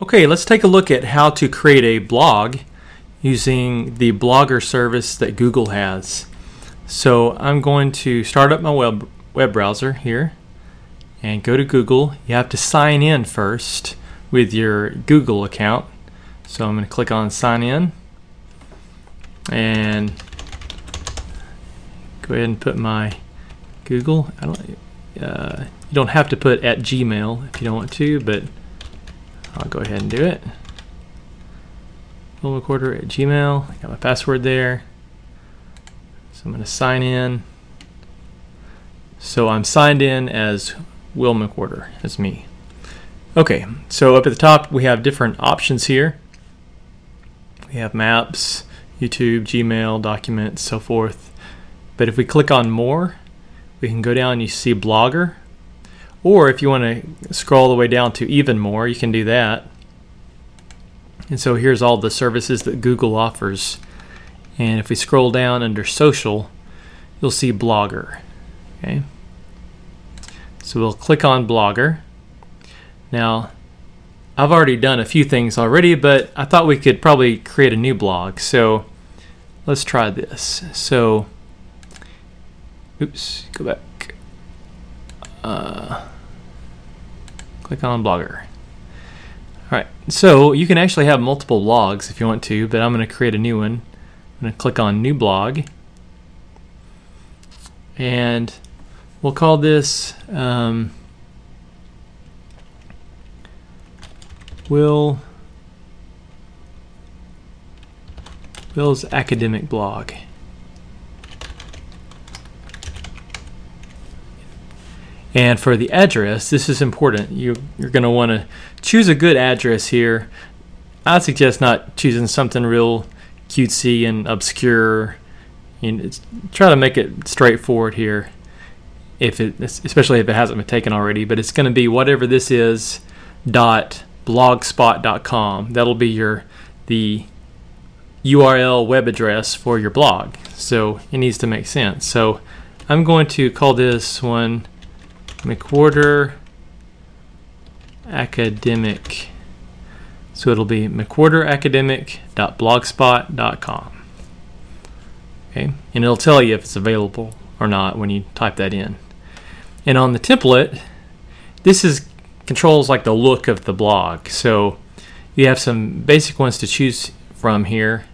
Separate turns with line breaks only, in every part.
Okay, let's take a look at how to create a blog using the Blogger service that Google has. So I'm going to start up my web browser here and go to Google. You have to sign in first with your Google account. So I'm going to click on sign in and go ahead and put my Google. You don't have to put at Gmail if you don't want to, but I'll go ahead and do it. Will McWhorter at Gmail. I got my password there. So I'm going to sign in. So I'm signed in as Will McWhorter, as me. Okay, so up at the top we have different options here. We have Maps, YouTube, Gmail, Documents, so forth. But if we click on More, we can go down and you see Blogger. Or if you want to scroll all the way down to even more, you can do that. And so here's all the services that Google offers. And if we scroll down under social, you'll see Blogger. Okay. So we'll click on Blogger. Now, I've already done a few things already, but I thought we could probably create a new blog. So let's try this. So, oops, go back. Click on Blogger. Alright, so you can actually have multiple blogs if you want to, but I'm going to create a new one. I'm going to click on New Blog. And we'll call this Will's Academic Blog. And for the address, this is important. You're going to want to choose a good address here. I'd suggest not choosing something real cutesy and obscure. Try to make it straightforward here, especially if it hasn't been taken already. But it's going to be whatever this is .blogspot.com. That'll be the URL web address for your blog. So it needs to make sense. So I'm going to call this one McWhorter Academic. So it'll be mcwhorteracademic.blogspot.com. Okay, and it'll tell you if it's available or not when you type that in. And on the template, this controls like the look of the blog. So you have some basic ones to choose from here,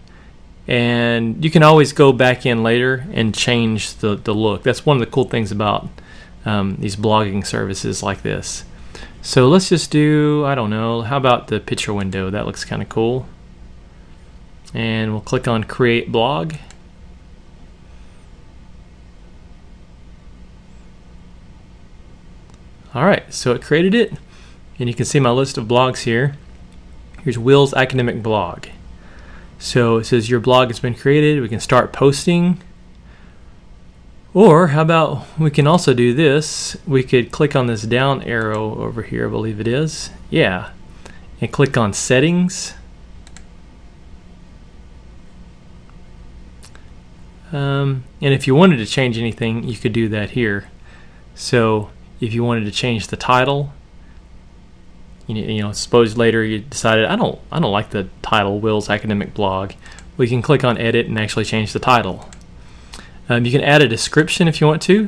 and you can always go back in later and change the look. That's one of the cool things about these blogging services like this. So let's just do, I don't know, how about the picture window? That looks kind of cool. And we'll click on Create Blog. Alright, so it created it. And you can see my list of blogs here. Here's Will's Academic Blog. So it says your blog has been created. We can start posting. Or how about we can also do this. We could click on this down arrow over here, I believe it is. Yeah. And click on Settings. And if you wanted to change anything, you could do that here. So if you wanted to change the title, suppose later you decided I don't like the title Will's Academic Blog. We can click on Edit and actually change the title. You can add a description if you want to.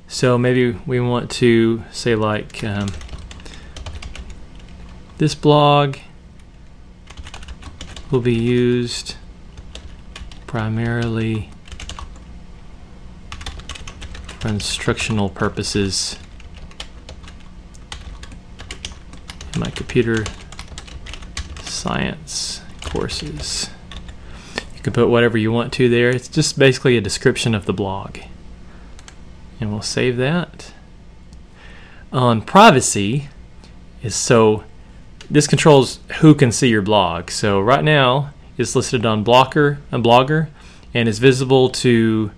So maybe we want to say like this blog will be used primarily for instructional purposes in my computer science courses. You can put whatever you want to there. It's just basically a description of the blog. And we'll save that. On privacy, this controls who can see your blog. So right now it's listed on Blogger and is visible to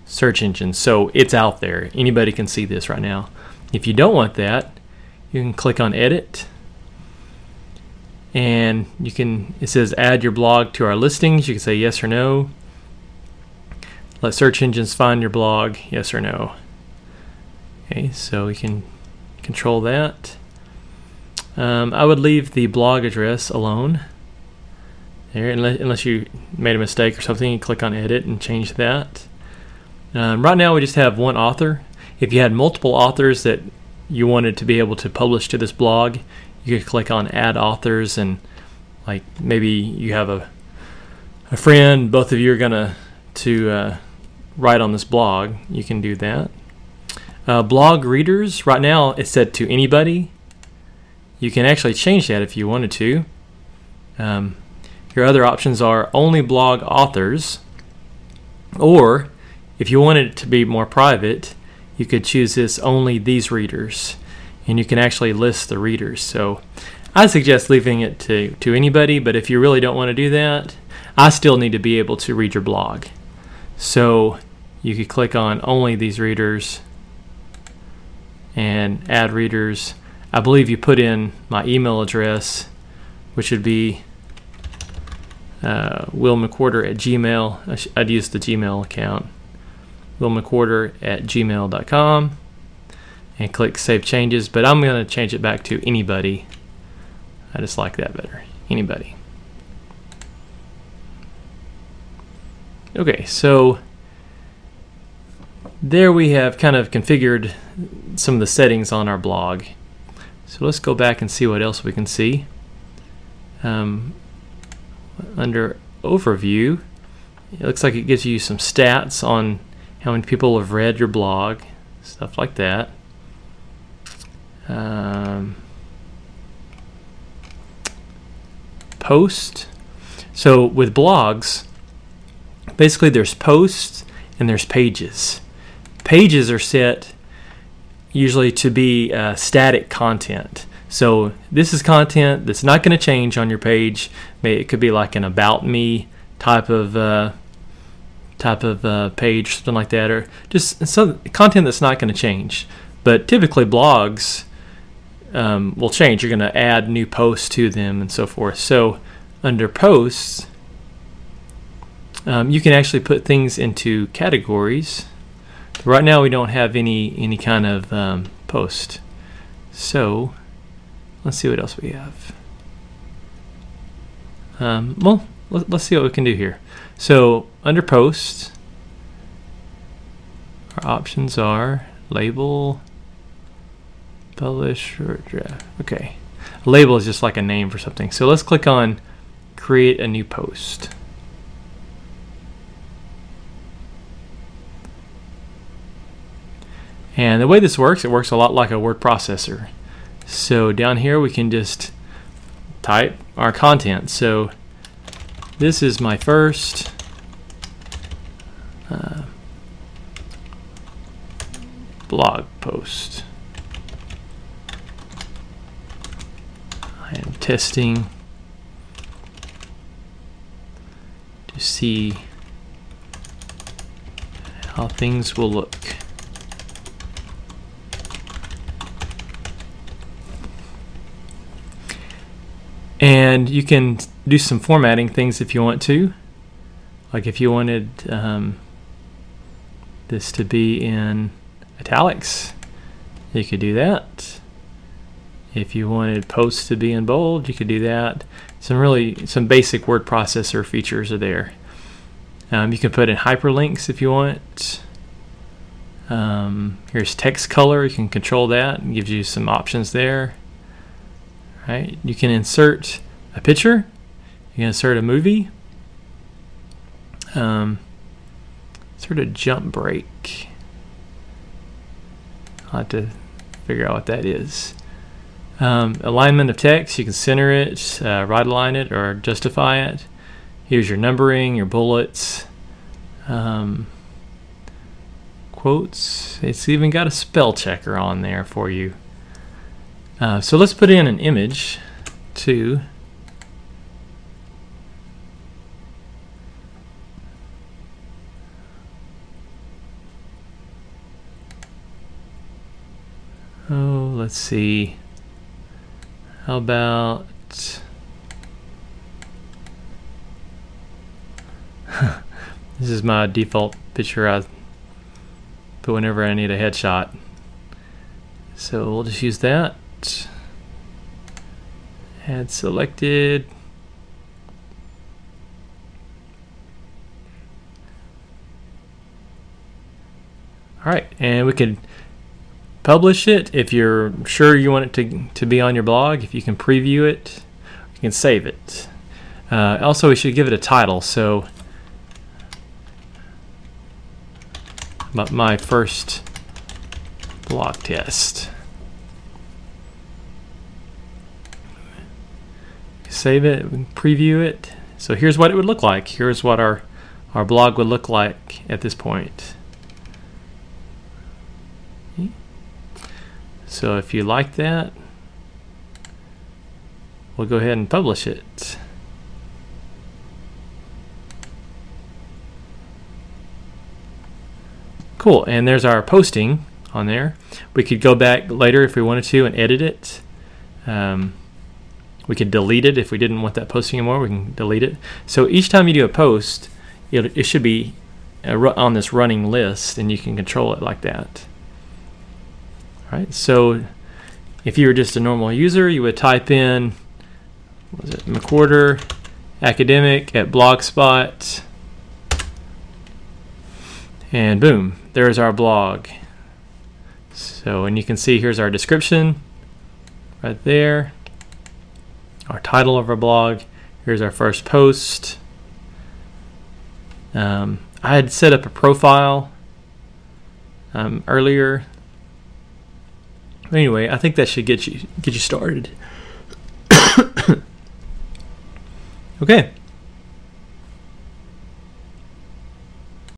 search engines. So it's out there. Anybody can see this right now. If you don't want that, you can click on Edit. And it says add your blog to our listings. You can say yes or no. Let search engines find your blog, yes or no. Okay, so we can control that. I would leave the blog address alone there, unless you made a mistake or something. You click on edit and change that. Right now we just have one author. If you had multiple authors that you wanted to be able to publish to this blog, you could click on add authors, and like maybe you have a friend, both of you are gonna write on this blog, you can do that. Blog readers, right now it's set to anybody. You can actually change that if you wanted to. Your other options are only blog authors, or if you wanted it to be more private, you could choose this only these readers, and you can actually list the readers. So I suggest leaving it to anybody, but if you really don't want to do that, I still need to be able to read your blog. So you could click on only these readers and add readers. I believe you put in my email address, which would be willmcwhorter@gmail. I'd use the Gmail account, willmcwhorter@gmail.com, and click Save Changes. But I'm going to change it back to anybody. I just like that better. Anybody. Okay, so there we have kind of configured some of the settings on our blog. So let's go back and see what else we can see. Under Overview, it looks like it gives you some stats on how many people have read your blog, stuff like that. Post. So with blogs, basically there's posts and there's pages. Pages are set usually to be static content. So this is content that's not going to change on your page. It could be like an about me type of page, something like that, or just some content that's not going to change. But typically blogs will change. You're going to add new posts to them and so forth. So under posts, you can actually put things into categories. Right now we don't have any kind of post. So let's see what else we have. Well, let's see what we can do here. So under posts, our options are label, publish, or draft. Okay, a label is just like a name for something. So let's click on create a new post. And the way this works, it works a lot like a word processor. So down here we can just type our content. So this is my first blog post. I am testing to see how things will look. And you can do some formatting things if you want to. Like if you wanted this to be in italics, you could do that. If you wanted posts to be in bold, you could do that. Some basic word processor features are there. You can put in hyperlinks if you want. Here's text color. You can control that. It gives you some options there. Right. You can insert a picture. You can insert a movie. Insert a jump break. I'll have to figure out what that is. Alignment of text. You can center it, right align it, or justify it. Here's your numbering, your bullets, quotes. It's even got a spell checker on there for you. So let's put in an image too. Oh, let's see. How about this is my default picture I put whenever I need a headshot. So we'll just use that. Had selected. All right, and we could publish it if you're sure you want it to be on your blog. If you can preview it, you can save it. Also, we should give it a title. So, my first blog test. Save it, preview it. So here's what it would look like. Here's what our blog would look like at this point. So if you like that, we'll go ahead and publish it. Cool, and there's our posting on there. We could go back later if we wanted to and edit it. We could delete it if we didn't want that posting anymore. We can delete it. So each time you do a post, it should be on this running list, and you can control it like that. All right, so if you were just a normal user, you would type in, what was it, McWhorter Academic at Blogspot, and boom, there's our blog. So, and you can see here's our description right there, our title of our blog. Here's our first post. I had set up a profile earlier. Anyway, I think that should get you started. Okay.